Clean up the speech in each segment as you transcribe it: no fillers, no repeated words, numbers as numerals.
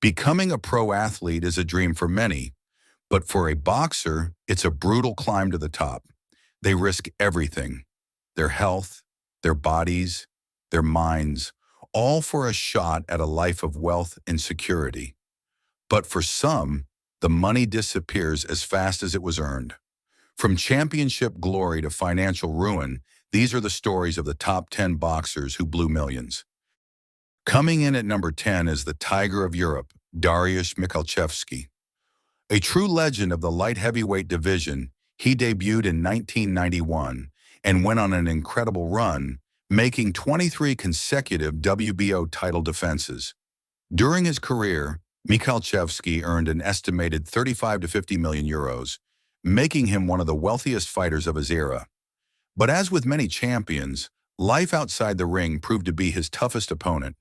Becoming a pro athlete is a dream for many, but for a boxer, it's a brutal climb to the top. They risk everything, their health, their bodies, their minds, all for a shot at a life of wealth and security. But for some, the money disappears as fast as it was earned. From championship glory to financial ruin, these are the stories of the top 10 boxers who blew millions. Coming in at number 10 is the Tiger of Europe, Dariusz Michalczewski. A true legend of the light heavyweight division, he debuted in 1991 and went on an incredible run, making 23 consecutive WBO title defenses. During his career, Michalczewski earned an estimated 35 to 50 million euros, making him one of the wealthiest fighters of his era. But as with many champions, life outside the ring proved to be his toughest opponent.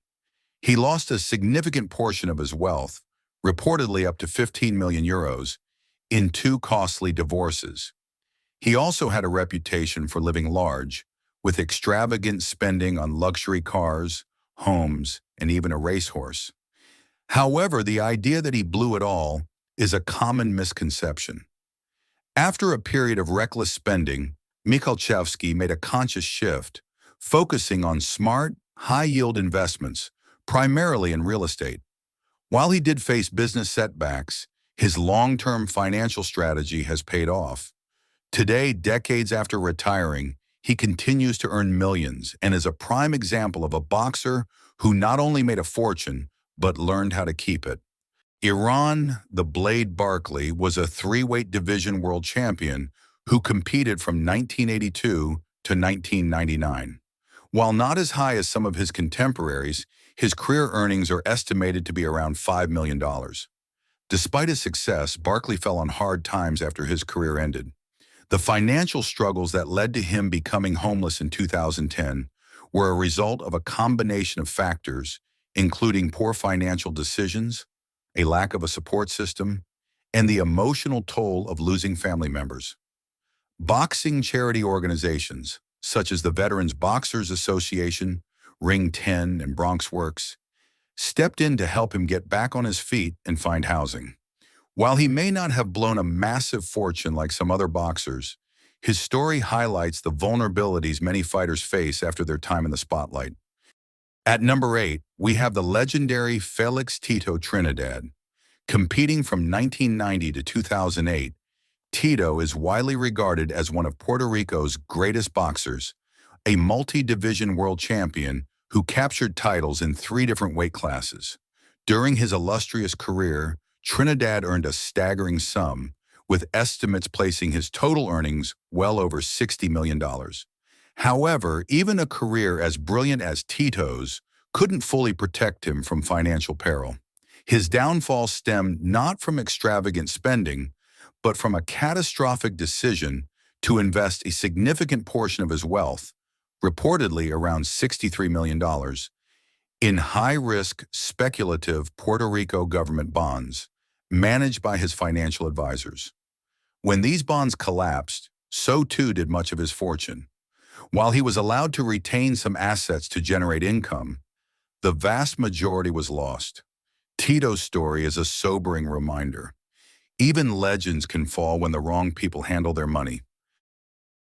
He lost a significant portion of his wealth, reportedly up to 15 million euros, in two costly divorces. He also had a reputation for living large, with extravagant spending on luxury cars, homes, and even a racehorse. However, the idea that he blew it all is a common misconception. After a period of reckless spending, Michalczewski made a conscious shift, focusing on smart, high-yield investments, primarily in real estate. While he did face business setbacks, his long-term financial strategy has paid off. Today, decades after retiring, he continues to earn millions and is a prime example of a boxer who not only made a fortune, but learned how to keep it. Iran, the Blade Barkley, was a three-weight division world champion who competed from 1982 to 1999. While not as high as some of his contemporaries, his career earnings are estimated to be around $5 million. Despite his success, Barkley fell on hard times after his career ended. The financial struggles that led to him becoming homeless in 2010 were a result of a combination of factors, including poor financial decisions, a lack of a support system, and the emotional toll of losing family members. Boxing charity organizations, such as the Veterans Boxers Association, Ring 10, and Bronx Works, stepped in to help him get back on his feet and find housing. While he may not have blown a massive fortune like some other boxers, his story highlights the vulnerabilities many fighters face after their time in the spotlight. At number 8, we have the legendary Felix Tito Trinidad. Competing from 1990 to 2008, Tito is widely regarded as one of Puerto Rico's greatest boxers, a multi-division world champion who captured titles in 3 different weight classes. During his illustrious career, Trinidad earned a staggering sum, with estimates placing his total earnings well over $60 million. However, even a career as brilliant as Tito's couldn't fully protect him from financial peril. His downfall stemmed not from extravagant spending, but from a catastrophic decision to invest a significant portion of his wealth, reportedly around $63 million, in high-risk, speculative Puerto Rico government bonds, managed by his financial advisors. When these bonds collapsed, so too did much of his fortune. While he was allowed to retain some assets to generate income, the vast majority was lost. Tito's story is a sobering reminder. Even legends can fall when the wrong people handle their money.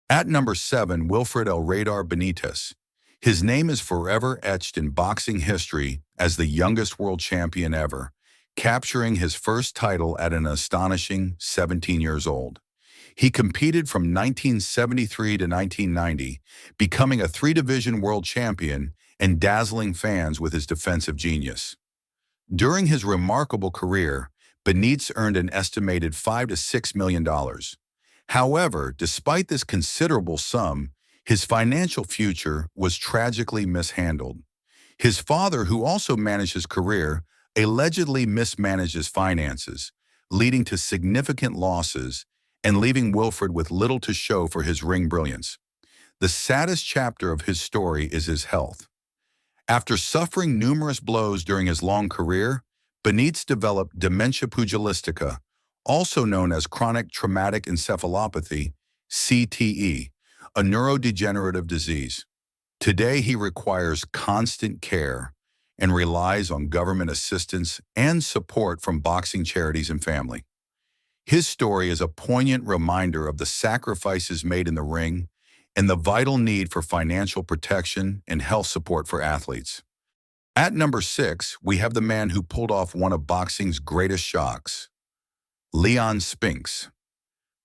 At number 7, Wilfredo Benitez. His name is forever etched in boxing history as the youngest world champion ever, capturing his first title at an astonishing 17 years old. He competed from 1973 to 1990, becoming a 3-division world champion and dazzling fans with his defensive genius. During his remarkable career, Benitez earned an estimated $5 to $6 million. However, despite this considerable sum, his financial future was tragically mishandled. His father, who also managed his career, allegedly mismanaged his finances, leading to significant losses and leaving Wilfred with little to show for his ring brilliance. The saddest chapter of his story is his health. After suffering numerous blows during his long career, Benitez developed dementia pugilistica, also known as chronic traumatic encephalopathy, CTE, a neurodegenerative disease. Today he requires constant care, and relies on government assistance and support from boxing charities and family. His story is a poignant reminder of the sacrifices made in the ring and the vital need for financial protection and health support for athletes. At number 6, we have the man who pulled off one of boxing's greatest shocks, Leon Spinks.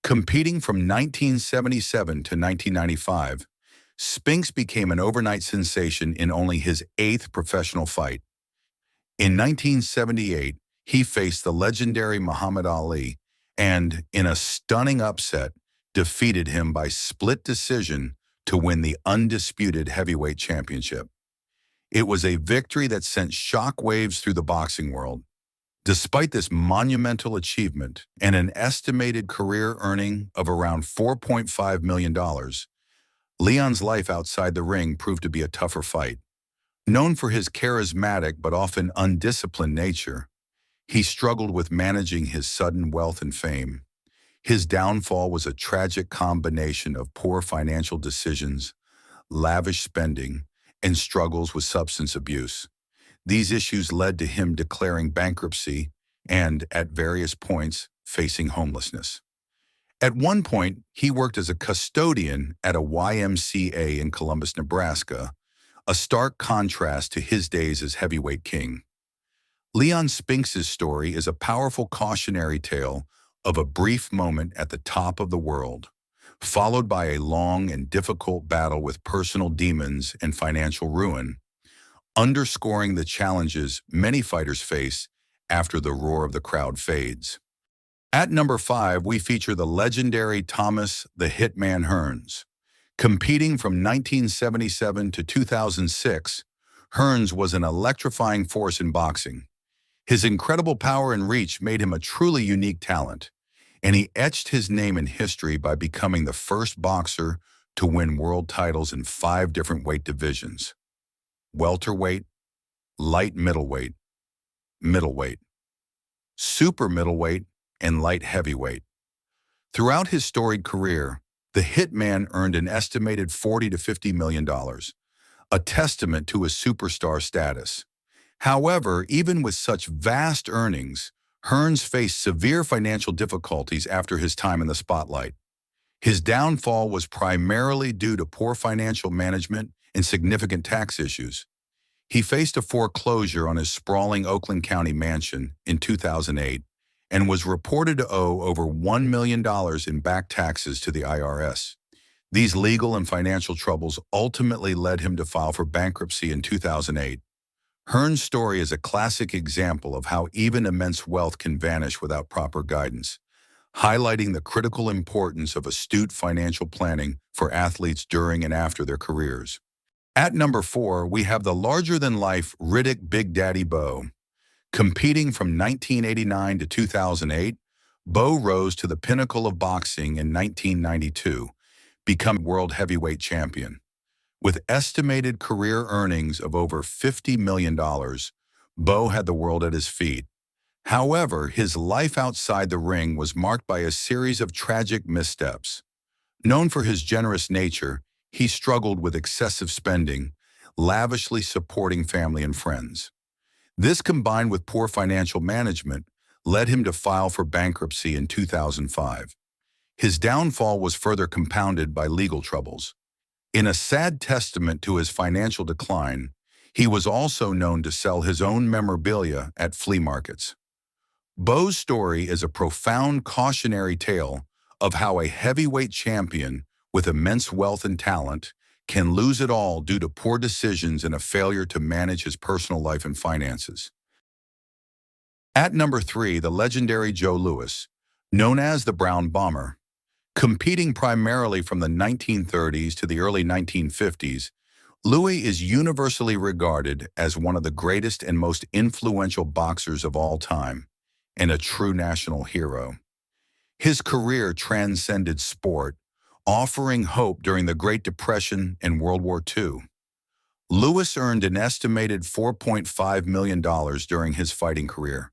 Competing from 1977 to 1995, Spinks became an overnight sensation in only his 8th professional fight. In 1978, he faced the legendary Muhammad Ali and, in a stunning upset, defeated him by split decision to win the undisputed heavyweight championship. It was a victory that sent shockwaves through the boxing world. Despite this monumental achievement and an estimated career earning of around $4.5 million, Leon's life outside the ring proved to be a tougher fight. Known for his charismatic but often undisciplined nature, he struggled with managing his sudden wealth and fame. His downfall was a tragic combination of poor financial decisions, lavish spending, and struggles with substance abuse. These issues led to him declaring bankruptcy and, at various points, facing homelessness. At one point, he worked as a custodian at a YMCA in Columbus, Nebraska, a stark contrast to his days as heavyweight king. Leon Spinks' story is a powerful cautionary tale of a brief moment at the top of the world, followed by a long and difficult battle with personal demons and financial ruin, underscoring the challenges many fighters face after the roar of the crowd fades. At number 5, we feature the legendary Thomas the Hitman Hearns. Competing from 1977 to 2006, Hearns was an electrifying force in boxing. His incredible power and reach made him a truly unique talent, and he etched his name in history by becoming the first boxer to win world titles in 5 different weight divisions: welterweight, light middleweight, middleweight, super middleweight, and light heavyweight. Throughout his storied career, the Hitman earned an estimated $40 to $50 million, a testament to his superstar status. However, even with such vast earnings, Hearns faced severe financial difficulties after his time in the spotlight. His downfall was primarily due to poor financial management and significant tax issues. He faced a foreclosure on his sprawling Oakland County mansion in 2008 and was reported to owe over $1 million in back taxes to the IRS. These legal and financial troubles ultimately led him to file for bankruptcy in 2008. Hearns' story is a classic example of how even immense wealth can vanish without proper guidance, highlighting the critical importance of astute financial planning for athletes during and after their careers. At number 4, we have the larger-than-life Riddick Big Daddy Bowe. Competing from 1989 to 2008, Bowe rose to the pinnacle of boxing in 1992, becoming world heavyweight champion. With estimated career earnings of over $50 million, Bowe had the world at his feet. However, his life outside the ring was marked by a series of tragic missteps. Known for his generous nature, he struggled with excessive spending, lavishly supporting family and friends. This, combined with poor financial management, led him to file for bankruptcy in 2005. His downfall was further compounded by legal troubles. In a sad testament to his financial decline, he was also known to sell his own memorabilia at flea markets. Bowe's story is a profound cautionary tale of how a heavyweight champion with immense wealth and talent can lose it all due to poor decisions and a failure to manage his personal life and finances. At number 3, the legendary Joe Louis, known as the Brown Bomber. Competing primarily from the 1930s to the early 1950s, Louis is universally regarded as one of the greatest and most influential boxers of all time, and a true national hero. His career transcended sport, offering hope during the Great Depression and World War II. Louis earned an estimated $4.5 million during his fighting career,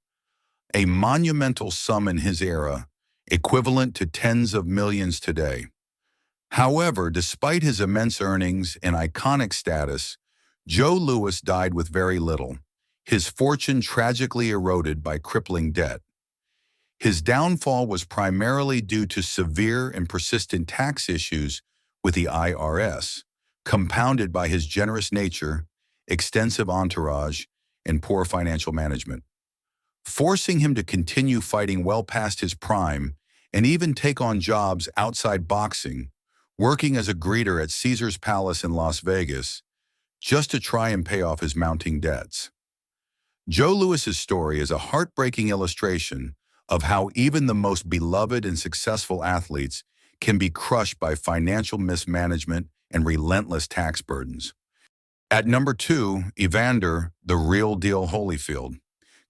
a monumental sum in his era, equivalent to tens of millions today. However, despite his immense earnings and iconic status, Joe Louis died with very little, his fortune tragically eroded by crippling debt. His downfall was primarily due to severe and persistent tax issues with the IRS, compounded by his generous nature, extensive entourage, and poor financial management, forcing him to continue fighting well past his prime and even take on jobs outside boxing, working as a greeter at Caesar's Palace in Las Vegas, just to try and pay off his mounting debts. Joe Louis's story is a heartbreaking illustration of how even the most beloved and successful athletes can be crushed by financial mismanagement and relentless tax burdens. At number 2, Evander, the real deal Holyfield.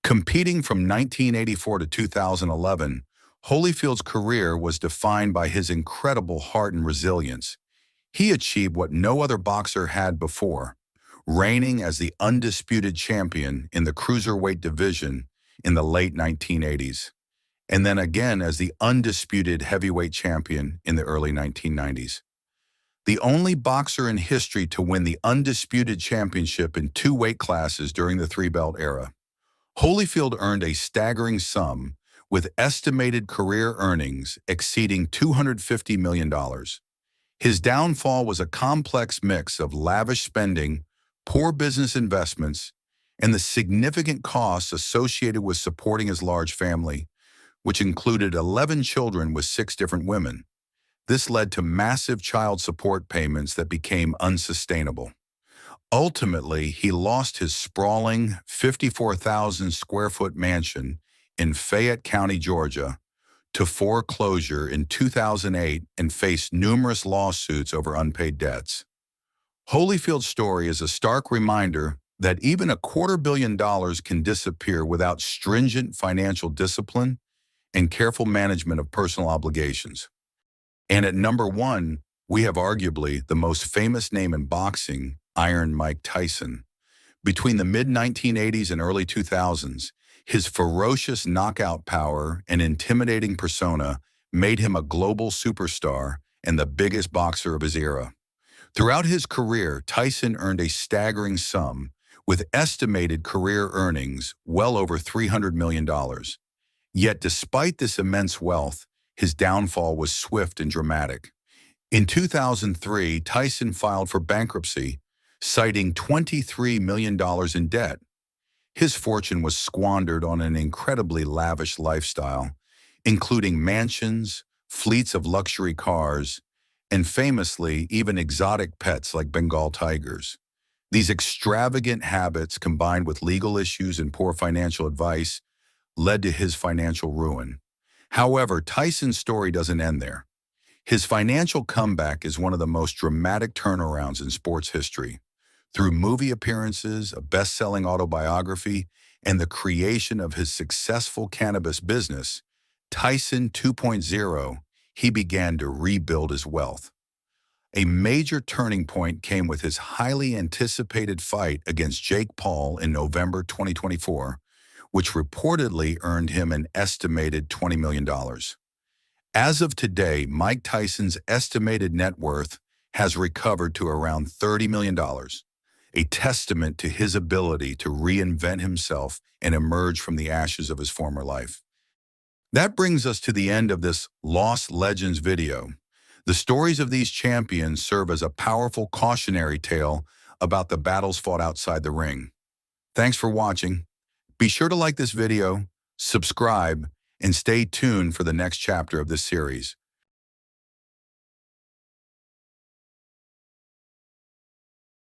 Competing from 1984 to 2011, Holyfield's career was defined by his incredible heart and resilience. He achieved what no other boxer had before, reigning as the undisputed champion in the cruiserweight division in the late 1980s, and then again as the undisputed heavyweight champion in the early 1990s. The only boxer in history to win the undisputed championship in 2 weight classes during the 3-belt era. Holyfield earned a staggering sum, with estimated career earnings exceeding $250 million. His downfall was a complex mix of lavish spending, poor business investments, and the significant costs associated with supporting his large family, which included 11 children with 6 different women. This led to massive child support payments that became unsustainable. Ultimately, he lost his sprawling 54,000-square-foot mansion in Fayette County, Georgia, to foreclosure in 2008 and faced numerous lawsuits over unpaid debts. Holyfield's story is a stark reminder that even $250 million can disappear without stringent financial discipline and careful management of personal obligations. And at number 1, we have arguably the most famous name in boxing, Iron Mike Tyson. Between the mid-1980s and early 2000s, his ferocious knockout power and intimidating persona made him a global superstar and the biggest boxer of his era. Throughout his career, Tyson earned a staggering sum, with estimated career earnings well over $300 million. Yet despite this immense wealth, his downfall was swift and dramatic. In 2003, Tyson filed for bankruptcy, citing $23 million in debt. His fortune was squandered on an incredibly lavish lifestyle, including mansions, fleets of luxury cars, and famously, even exotic pets like Bengal tigers. These extravagant habits, combined with legal issues and poor financial advice, led to his financial ruin. However, Tyson's story doesn't end there. His financial comeback is one of the most dramatic turnarounds in sports history. Through movie appearances, a best-selling autobiography, and the creation of his successful cannabis business, Tyson 2.0, he began to rebuild his wealth. A major turning point came with his highly anticipated fight against Jake Paul in November 2024, which reportedly earned him an estimated $20 million. As of today, Mike Tyson's estimated net worth has recovered to around $30 million, a testament to his ability to reinvent himself and emerge from the ashes of his former life. That brings us to the end of this Lost Legends video. The stories of these champions serve as a powerful cautionary tale about the battles fought outside the ring. Thanks for watching. Be sure to like this video, subscribe, and stay tuned for the next chapter of this series.